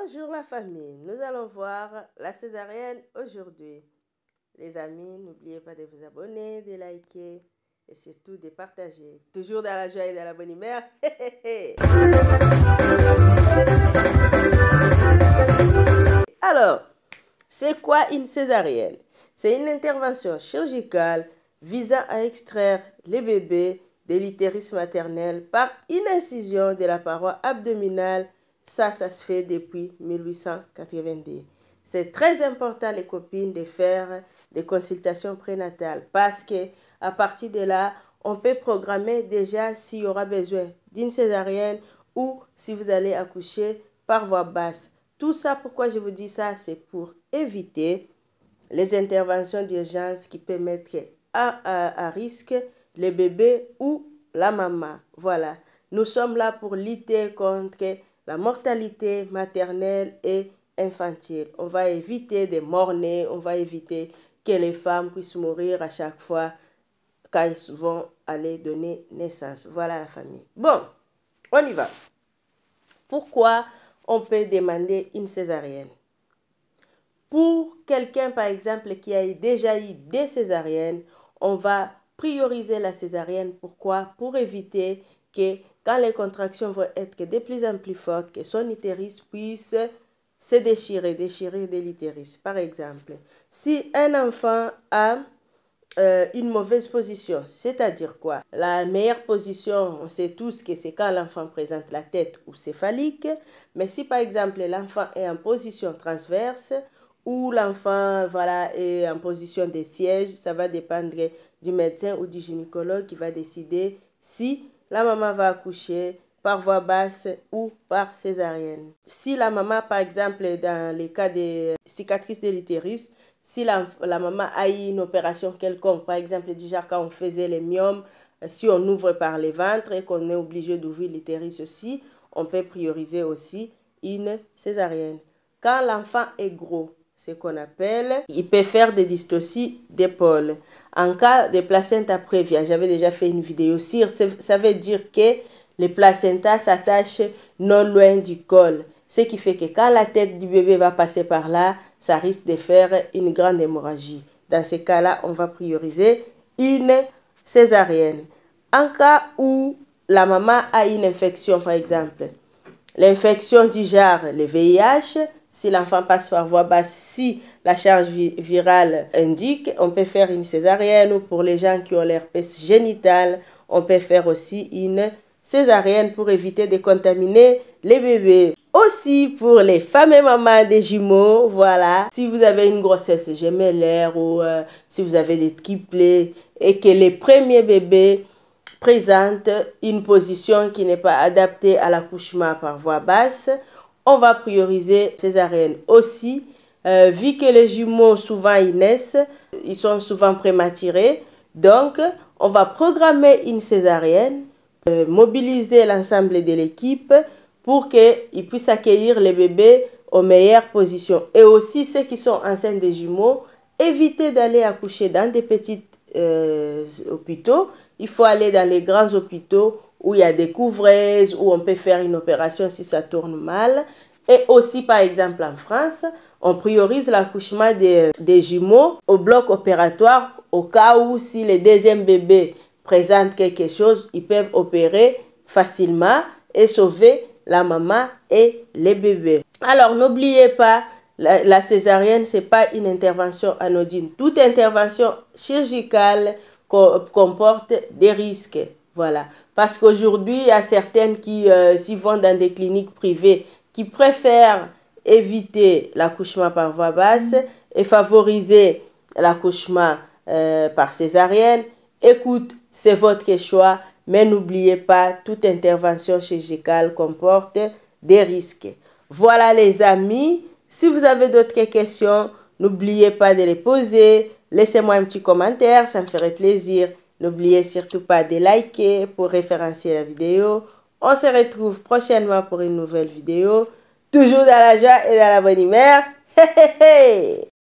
Bonjour la famille, nous allons voir la césarienne aujourd'hui. Les amis, n'oubliez pas de vous abonner, de liker et surtout de partager. Toujours dans la joie et dans la bonne humeur. Alors, c'est quoi une césarienne? C'est une intervention chirurgicale visant à extraire les bébés de l'utérus maternel par une incision de la paroi abdominale. Ça se fait depuis 1890. C'est très important, les copines, de faire des consultations prénatales parce que à partir de là, on peut programmer déjà s'il y aura besoin d'une césarienne ou si vous allez accoucher par voie basse. Tout ça, pourquoi je vous dis ça, c'est pour éviter les interventions d'urgence qui peuvent mettre à risque les bébés ou la maman. Voilà, nous sommes là pour lutter contre la mortalité maternelle et infantile. On va éviter de mort-nés, on va éviter que les femmes puissent mourir à chaque fois quand ils vont aller donner naissance. Voilà la famille. Bon, on y va. Pourquoi on peut demander une césarienne? Pour quelqu'un, par exemple, qui a déjà eu des césariennes, on va prioriser la césarienne. Pourquoi? Pour éviter que quand les contractions vont être de plus en plus fortes, que son utérus puisse se déchirer de l'utérus. Par exemple, si un enfant a une mauvaise position, c'est-à-dire quoi? La meilleure position, on sait tous que c'est quand l'enfant présente la tête ou céphalique, mais si par exemple l'enfant est en position transverse, ou l'enfant est en position de siège, ça va dépendre du médecin ou du gynécologue qui va décider si la maman va accoucher par voie basse ou par césarienne. Si la maman, par exemple, dans les cas de cicatrices de l'utérus, si la maman a eu une opération quelconque, par exemple, déjà quand on faisait les myomes, si on ouvre par le ventre et qu'on est obligé d'ouvrir l'utérus aussi, on peut prioriser aussi une césarienne. Quand l'enfant est gros, ce qu'on appelle, il peut faire des dystocies d'épaule. En cas de placenta prévia, j'avais déjà fait une vidéo sur, ça veut dire que le placenta s'attache non loin du col. Ce qui fait que quand la tête du bébé va passer par là, ça risque de faire une grande hémorragie. Dans ces cas-là, on va prioriser une césarienne. En cas où la maman a une infection, par exemple, l'infection du genre, le VIH, si l'enfant passe par voie basse, si la charge virale indique, on peut faire une césarienne. Ou pour les gens qui ont l'herpès génital, on peut faire aussi une césarienne pour éviter de contaminer les bébés. Aussi pour les femmes et mamans des jumeaux, voilà. Si vous avez une grossesse gémellaire ou si vous avez des triplés et que les premiers bébés présentent une position qui n'est pas adaptée à l'accouchement par voie basse, on va prioriser césarienne aussi. Vu que les jumeaux souvent ils naissent, ils sont souvent prématurés, donc on va programmer une césarienne, mobiliser l'ensemble de l'équipe pour qu'ils puissent accueillir les bébés aux meilleures positions. Et aussi ceux qui sont enceintes des jumeaux, éviter d'aller accoucher dans des petits hôpitaux. Il faut aller dans les grands hôpitaux où il y a des couvreuses, où on peut faire une opération si ça tourne mal. Et aussi, par exemple, en France, on priorise l'accouchement des jumeaux au bloc opératoire au cas où si le deuxième bébé présente quelque chose, ils peuvent opérer facilement et sauver la maman et les bébés. Alors, n'oubliez pas, la césarienne, ce n'est pas une intervention anodine. Toute intervention chirurgicale comporte des risques. Voilà. Parce qu'aujourd'hui, il y a certaines qui s'y vont dans des cliniques privées qui préfèrent éviter l'accouchement par voie basse et favoriser l'accouchement par césarienne. Écoute, c'est votre choix, mais n'oubliez pas, toute intervention chirurgicale comporte des risques. Voilà les amis, si vous avez d'autres questions, n'oubliez pas de les poser. Laissez-moi un petit commentaire, ça me ferait plaisir. N'oubliez surtout pas de liker pour référencer la vidéo. On se retrouve prochainement pour une nouvelle vidéo. Toujours dans la joie et dans la bonne humeur.